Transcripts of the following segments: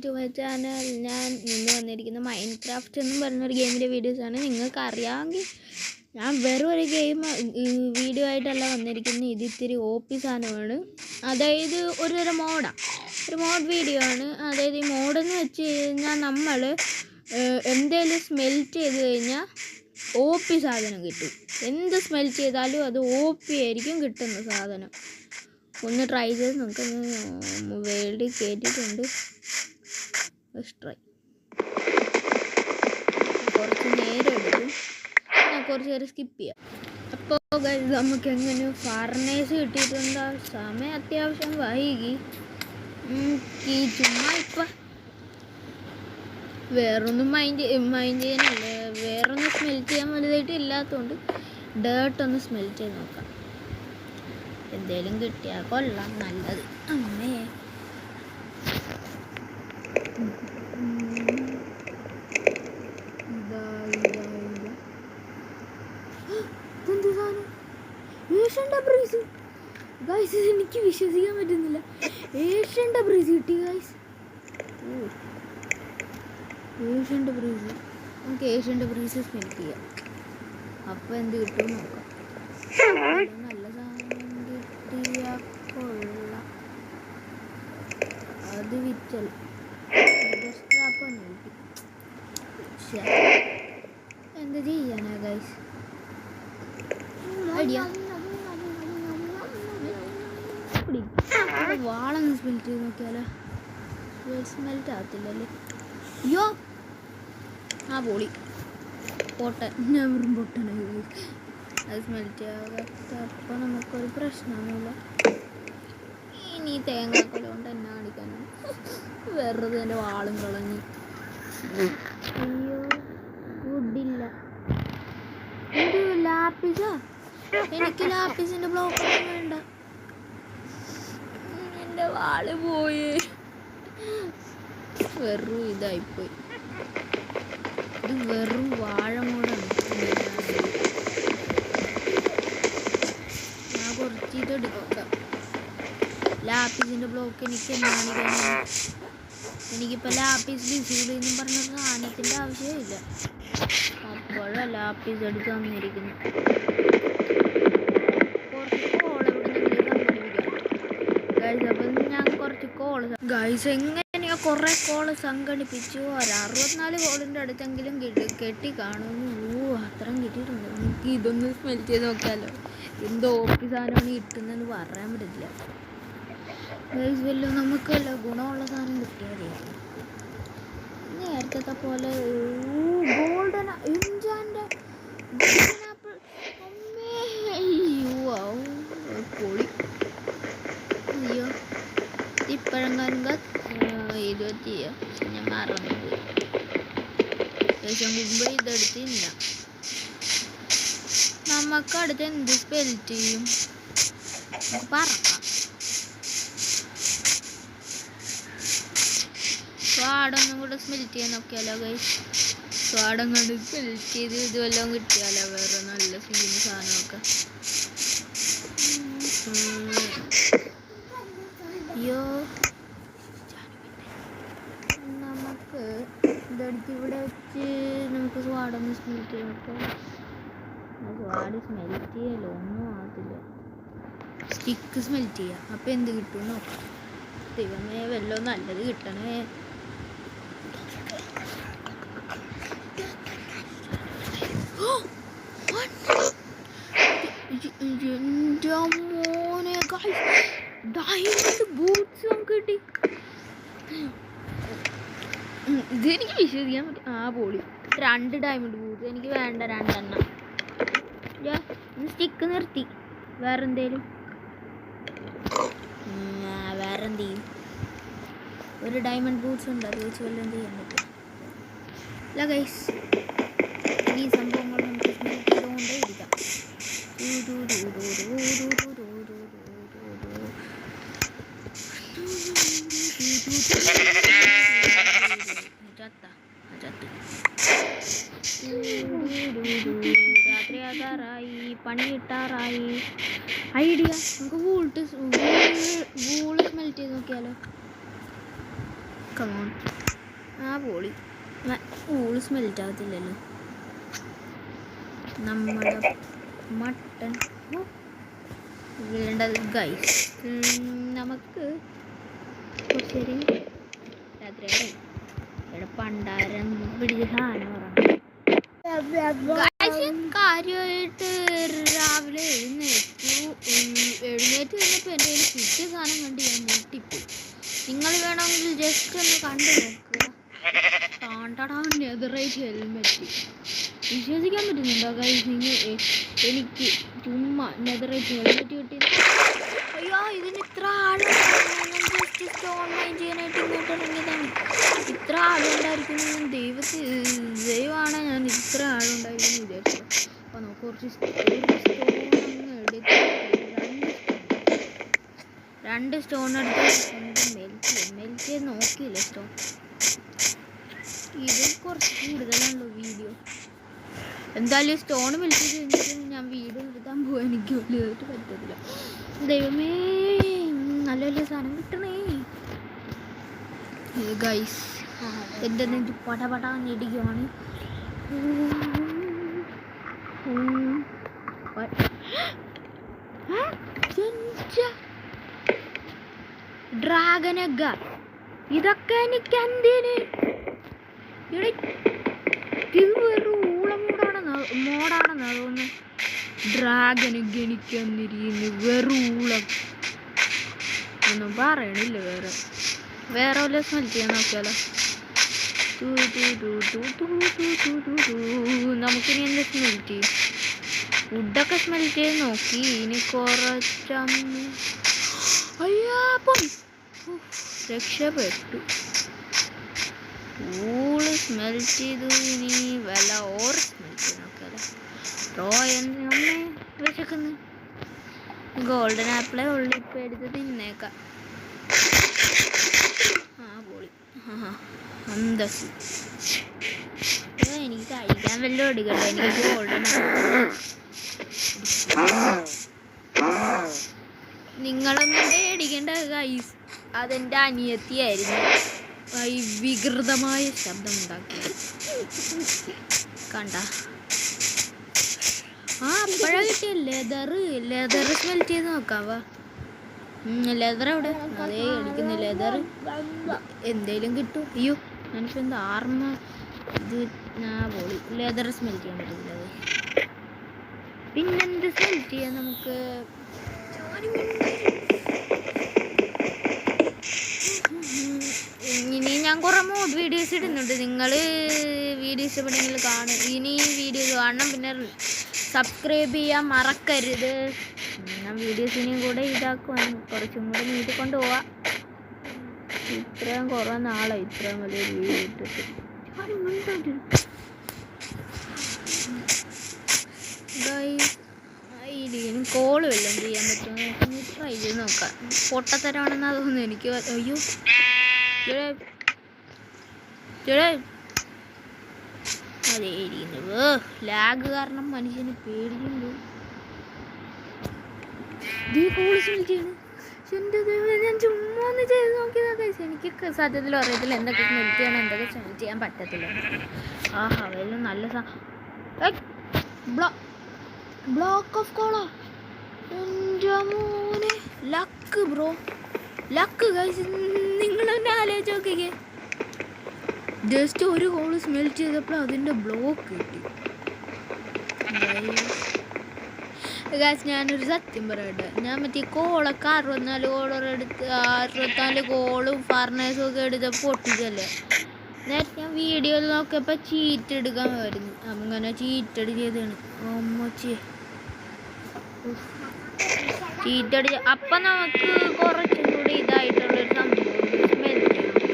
To my channel. ഞാൻ ഇന്ന് വന്നിരിക്കുന്ന മൈൻക്രാഫ്റ്റ് എന്നും പറഞ്ഞൊരു ഗെയിമിൻ്റെ വീഡിയോസാണ്. നിങ്ങൾക്ക് അറിയാമെങ്കിൽ ഞാൻ വെറും ഒരു ഗെയിം വീഡിയോ ആയിട്ടല്ല വന്നിരിക്കുന്നത്. ഇത് ഇത്തിരി OP സാധനമാണ്. അതായത് ഒരു മോഡ് വീഡിയോ ആണ്. അതായത് ഈ മോഡെന്ന് വെച്ച് കഴിഞ്ഞാൽ നമ്മൾ എന്തെങ്കിലും സ്മെൽറ്റ് ചെയ്ത് കഴിഞ്ഞാൽ OP സാധനം കിട്ടും. എന്ത് സ്മെൽറ്റ് ചെയ്താലും അത് OP ആയിരിക്കും കിട്ടുന്ന സാധനം. ഒന്ന് ട്രൈ ചെയ്ത് നമുക്ക് വേൾഡിൽ കയറ്റിയിട്ടുണ്ട്. ട്രൈ കുറച്ച് നേരം എടുക്കും, ഞാൻ കുറച്ച് നേരം സ്കിപ്പ് ചെയ്യാം. അപ്പോൾ നമുക്ക് എങ്ങനെ ഫർണേസ് കിട്ടിയിട്ടുണ്ട്. സമയം അത്യാവശ്യം വൈകി. ചുമ്മാ ഇപ്പം വേറൊന്നും മൈൻഡ് ചെയ്യാനല്ല, വേറൊന്നും സ്മെൽറ്റ് ചെയ്യാൻ വലുതായിട്ട് ഇല്ലാത്തതുകൊണ്ട് ഡേർട്ടൊന്ന് സ്മെൽറ്റ് ചെയ്ത് നോക്കാം. എന്തേലും കിട്ടിയാൽ കൊള്ളാം, നല്ലത്. അമ്മേ എനിക്ക് വിശ്വസിക്കാൻ പറ്റുന്നില്ല. ഏഷ്യൻ്റെ ബ്രീസ് കിട്ടി ഗൈസ്. ഏഷ്യൻ്റെ ബ്രീസ്, നമുക്ക് ഏഷ്യൻ്റെ ബ്രീസ് സ്മെൽ ചെയ്യാം. അപ്പം എന്ത് കിട്ടും നോക്കാം. നല്ല സാധനം കിട്ടിയാൽ കൊള്ളാം. അത് വിറ്റൽ എന്ത് ചെയ്യാനാ ഗൈസ്. വാളൊന്ന് സ്മെൽറ്റ് ചെയ്ത് നോക്കിയാലോ. സ്മെൽറ്റ് ആകത്തില്ലല്ലേ. അയ്യോ ആ പൊളി പോട്ടെ, ഞാൻ വെറും പൊട്ടണ. അത് സ്മെൽറ്റ് ആകാത്ത അപ്പോൾ നമുക്കൊരു പ്രശ്നമൊന്നുമില്ല. ഇനി തേങ്ങാക്കൊല കൊണ്ട് എന്നെ കാണിക്കാനാണ്. വെറുതെ എൻ്റെ വാളും കളഞ്ഞ്. അയ്യോ ഫുഡില്ല. ഇത് ലാപ്പിസാ. എനിക്ക് ലാപ്പിസിൻ്റെ ബ്ലോക്കൊന്നും വേണ്ട. എൻ്റെ വാള് പോയി. വെറും ഇതായിപ്പോയി. ഇത് വെറും വാഴ മൂടാണ്. ഞാൻ കുറച്ച് ഇതെടുക്കാം. ലാപ്പിസിൻ്റെ ബ്ലോക്ക് എനിക്ക് കാണിക്കാനാണ്. എനിക്കിപ്പോൾ ലാപ്പീസ് ഡിസീഡ് എന്നും പറഞ്ഞ സാധനത്തിൻ്റെ ആവശ്യമില്ല. അപ്പോഴാണ് ലാപ്പീസ് എടുത്ത് വന്നിരിക്കുന്നു. കുറച്ച് കോൾ അപ്പം ഞാൻ കുറച്ച് കോള് ഗൈസ് എങ്ങനെയോ കുറേ കോള് സംഘടിപ്പിച്ചു. ഒരു 64 കോളിൻ്റെ അടുത്തെങ്കിലും കെട്ടി കാണുന്നു. അത്രയും കിട്ടിയിട്ടുണ്ട്. നമുക്ക് ഇതൊന്ന് സ്മെൽ ചെയ്ത് നോക്കാമല്ലോ. എന്തോ OP സാധനമാണ് കിട്ടുന്നതെന്ന് പറയാൻ പറ്റില്ല ഗൈസ്. വല്ലതും നമുക്ക് വല്ല ഗുണമുള്ള സാധനം കിട്ടിയാലേ. നേരത്തെ പോലെ ഗോൾഡൻ ഇഞ്ചാൻ്റെ ആപ്പിൾ. അമ്മേ അയ്യോ പൊളി. അയ്യോ ഇപ്പോഴെങ്ങാനും 20 ഞാൻ മറന്നുപോയി. ശേഷം മുമ്പ് ഇതെടുത്തില്ല. നമുക്ക് അടുത്ത് എന്ത് സ്പെൽറ്റ് ചെയ്യും? നമുക്ക് പറക്കാം. സ്വാടൊന്നും കൂടെ സ്മെൽറ്റ് ചെയ്യാൻ നോക്കിയാലോ ഗൈസ്. സ്വാടം കൊണ്ട് സ്മെൽറ്റ് ചെയ്ത് ഇത് വല്ലതും കിട്ടിയാലോ. വേറെ നല്ല സീന് സാധനമൊക്കെ. അയ്യോ നമുക്ക് ഇതെടുത്ത് ഇവിടെ വെച്ച് നമുക്ക് സ്വാടൊന്ന് സ്മെൽറ്റ് ചെയ്ത് നോക്കാം. സ്വാട് സ്മെൽറ്റ് ചെയ്യല്ലോ, ഒന്നും ആകത്തില്ല. സ്റ്റിക്ക് സ്മെൽറ്റ് ചെയ്യാം. അപ്പം എന്ത് കിട്ടും നോക്കാം. ദൈവമേ വല്ലതും നല്ലത് കിട്ടണേ. എൻ്റെ മോനെ ഡയമണ്ട് ബൂട്ട്സ് നമുക്ക് കിട്ടി. ഇതെനിക്ക് വിശ്വസിക്കാൻ പറ്റും. ആ പൊളി 2 ഡയമണ്ട് ബൂട്ട്സ്. എനിക്ക് വേണ്ട 2 എണ്ണം. സ്റ്റിക്ക് നിർത്തി. വേറെന്തേലും ഒരു ഡയമണ്ട് ബൂട്ട്സ് ഉണ്ട്. അത് വെച്ച് വല്ലതും ചെയ്യാൻ പറ്റും. അല്ല ഗൈസ്, ഈ സംഭവങ്ങൾ നമുക്ക് സ്മെൽ ചെയ്തുകൊണ്ടേ ഇരിക്കാം. രാത്രിയാകാറായി, പണി കിട്ടാറായി. ഐഡിയ, നമുക്ക് വൂള് സ്മെൽറ്റ് ചെയ്ത് നോക്കിയാലോ. കമോൺ. ആ പോളി ഊള് സ്മെൽറ്റ് ആകത്തില്ലല്ലോ. നമ്മുടെ മട്ടൺ വേണ്ടത് ഗൈസ്. നമുക്ക് കുറച്ചേരി രാത്രിയായി ഇവിടെ പണ്ടാരം പിടിച്ച സാധനം പറഞ്ഞു. കാര്യമായിട്ട് രാവിലെ എഴുന്നേറ്റ് കഴിഞ്ഞപ്പോൾ എൻ്റെ കയ്യിൽ കിട്ടിയ സാധനം കണ്ട് ഞാൻ ഞെട്ടിപ്പോയി. നിങ്ങൾ വേണമെങ്കിൽ ജസ്റ്റ് ഒന്ന് കണ്ടു നോക്കുക. നെതറൈറ്റ് ഹെൽമെറ്റ് വിശ്വസിക്കാൻ പറ്റുന്നുണ്ടോ ഗൈസ്? എനിക്ക് ചുമ്മാ നെതറൈറ്റ് ഹെൽമെറ്റ് കിട്ടി. അയ്യോ, ഇതിന് ഇത്ര ആളുണ്ടായിരുന്നു. ജസ്റ്റ് സ്റ്റോൺ മൈൻ ചെയ്യാനായിട്ട് ഇങ്ങോട്ട് ഇറങ്ങിയതാണ്. ഇത്ര ആളുണ്ടായിരിക്കുന്നു ദൈവമാണ് ഞാൻ ഇത്ര ആളുണ്ടായിരുന്നു വിചാരിച്ചത്. അപ്പോൾ നമുക്ക് കുറച്ച് സ്റ്റോൺ അങ്ങ് എടുത്ത് 2 സ്റ്റോൺ എടുത്ത് മെൽറ്റ് ചെയ്ത് നോക്കിയില്ല സ്റ്റോൺ. ഇത് കുറച്ച് കൂടുതലാണല്ലോ വീഡിയോ. എന്തായാലും സ്റ്റോൺ മെൽറ്റ് ചെയ്ത് കഴിഞ്ഞിട്ട് ഞാൻ വീഡിയോ എടുത്താൻ പോകാൻ എനിക്ക് വലുതായിട്ട് പറ്റത്തില്ല. ദൈവമേ, നല്ല വലിയ സാധനം കിട്ടണേ ഗൈസ്. എൻ്റെ നെഞ്ച് പടപടാന്നിടിക്കുകയാണ്. ഡ്രാഗൺ എഗ്ഗ. ഇതൊക്കെ എനിക്ക് എന്തിന്? ഇത് വെറും മോഡാണെന്ന് തോന്നുന്നു. ഡ്രാഗൺ എഗ്ഗ് എനിക്ക് വന്നിരിക്കുന്നു. വെറും ഊളം ഒന്നും പറയണില്ല. വേറെ വല്ല സ്മെൽ ചെയ്യാൻ നോക്കിയാലോ. നമുക്കിനി എന്താ സ്മെൽ ചെയ്യും? ഫുഡൊക്കെ സ്മെൽ ചെയ്ത് നോക്കി. ഇനി കുറച്ചമ്മ അയ്യാപ്പം രക്ഷപ്പെട്ടു. ഊള് സ്മെൽ ചെയ്തു. ഇനി വല്ല സ്മെൽ ചെയ്ത് നോക്കിയാലോ. അമ്മേ വിശക്കുന്നു. ഗോൾഡൻ ആപ്പിളെ ഉള്ളി ഇപ്പം എടുത്ത് തിന്നേക്കാം. പോളി അന്തസ്. എനിക്ക് കഴിക്കാൻ വല്ലതും എടുക്കട്ടെ. എനിക്ക് ഗോൾഡൻ നിങ്ങളൊന്നും പേടിക്കേണ്ട ഗൈസ്. അതെൻ്റെ അനിയത്തിയായിരുന്നു ഈ വികൃതമായ ശബ്ദമുണ്ടാക്കിയത്. കണ്ട അപ്പോഴാ കിട്ടിയ ലെതർ സ്മെൽ ചെയ്ത് നോക്കാവാ. ലെതർ എവിടെ? അതേ അടിക്കുന്ന ലെതർ. എന്തേലും കിട്ടും. അയ്യോ, എനിക്ക് എന്താ ആർമ ഇത് പോളി. ലെതർ സ്മെൽ ചെയ്യാൻ പറ്റില്ല. പിന്നെന്ത് സ്മെൽ ചെയ്യാം നമുക്ക്? ഇനി ഞാൻ കുറേ മോഡ് വീഡിയോസ് ഇടുന്നുണ്ട്. നിങ്ങൾ വീഡിയോ ഇഷ്ടപ്പെട്ടെങ്കിൽ കാണും. ഇനി വീഡിയോ കാണണം. പിന്നെ സബ്സ്ക്രൈബ് ചെയ്യാൻ മറക്കരുത്. ഞാൻ വീഡിയോസ് ഇനിയും കൂടെ ഇതാക്കുവാൻ കുറച്ചും കൂടെ നീട്ടിക്കൊണ്ട് പോവാം. ഇത്രയും കുറേ നാളായി ഇത്രയും വലിയൊരു വീഡിയോ ഇട്ടിട്ട്. ഇതിന് കോള് വല്ലതും ചെയ്യാൻ പറ്റുമോ ട്രൈ ചെയ്ത് നോക്കാം. പൊട്ടത്തരാണെന്നാ തോന്നുന്നു എനിക്ക്. അയ്യോ അതേ ഇരിക്കുന്നു. ലാഗ് കാരണം മനുഷ്യന് പേടിയുണ്ട്. ഞാൻ ചുമ്മാ ഒന്ന് ചെയ്ത് നോക്കിയതാ കഴിച്ചു. എനിക്ക് സത്യത്തിൽ അറിയത്തില്ല എന്തൊക്കെ സ്മെൽ ചെയ്യണം, എന്തൊക്കെ സ്മെൽ ചെയ്യാൻ പറ്റത്തില്ല. ഹവയിലും നല്ല ബ്ലോക്ക് ഓഫ് കോളോ. എൻ്റെ മോനെ ലക്ക് ബ്രോ, ലക്ക് കഴിച്ച്. നിങ്ങളെന്നെ ആലോചിച്ച് നോക്കിക്കേ. ജസ്റ്റ് ഒരു കോള് സ്മെൽ ചെയ്തപ്പോൾ അതിൻ്റെ ബ്ലോക്ക് കിട്ടി. ഗൈസ്, ഞാനൊരു സത്യം പറയട്ടെ. ഞാൻ മറ്റേ കോളൊക്കെ 64 കോളും ഫർണേഴ്സും ഒക്കെ എടുത്ത് പൊട്ടിച്ചല്ലേ. നേരത്തെ ഞാൻ വീഡിയോയിൽ നോക്കിയപ്പോൾ ചീറ്റ് എടുക്കാൻ വരുന്നു. അങ്ങനെ ചീറ്റടി ചെയ്താണ്. അമ്മച്ചി ചീറ്റടി. അപ്പം നമുക്ക് കുറച്ചും കൂടി ഇതായിട്ടുള്ളൊരു സംഭവം സ്മെൽ ചെയ്യണം.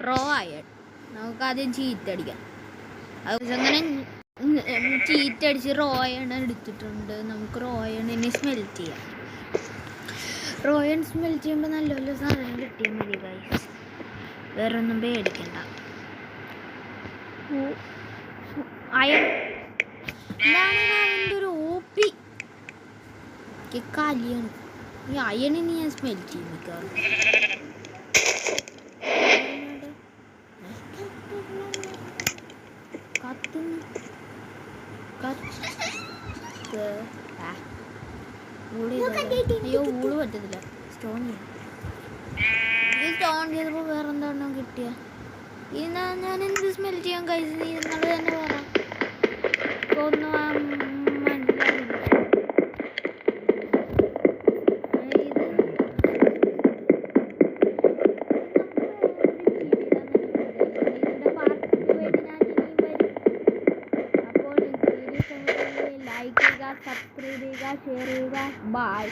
റോ ആയിട്ട് നമുക്കാദ്യം ചീറ്റടിക്കാം. അങ്ങനെ ചീറ്റടിച്ച് റോയണ എടുത്തിട്ടുണ്ട്. നമുക്ക് റോയണ ഇനി സ്മെൽ ചെയ്യാം. റോയൺ സ്മെൽ ചെയ്യുമ്പോൾ നല്ല നല്ല സാധനം കിട്ടിയാൽ മതി ഗൈസ്. വേറെ ഒന്നും പേടിക്കണ്ട. അയൺ അവൻ്റെ ഒരു OP കാലിയാണ്. ഈ അയണിന് ഞാൻ സ്മെൽ ചെയ്യും മിക്കവാറും. അയ്യോ ഊള് പറ്റത്തില്ല. സ്റ്റോൺ ചെയ്യാം. ഈ സ്റ്റോൺ ചെയ്തപ്പോൾ വേറെ എന്താണോ കിട്ടിയ? ഇന്നാ ഞാൻ എന്ത് സ്മെൽ ചെയ്യാൻ കഴിച്ചു? നീ നിങ്ങൾ തന്നെ പറ. ഒന്നും മനസ്സിലാവില്ല. അപ്പോൾ നിങ്ങൾക്ക് വീഡിയോ ഇഷ്ടപ്പെട്ടെങ്കിൽ ലൈക്ക് ചെയ്യുക, സബ്സ്ക്രൈബ് ചെയ്യുക, ഷെയർ ചെയ്യുക. ബൈ.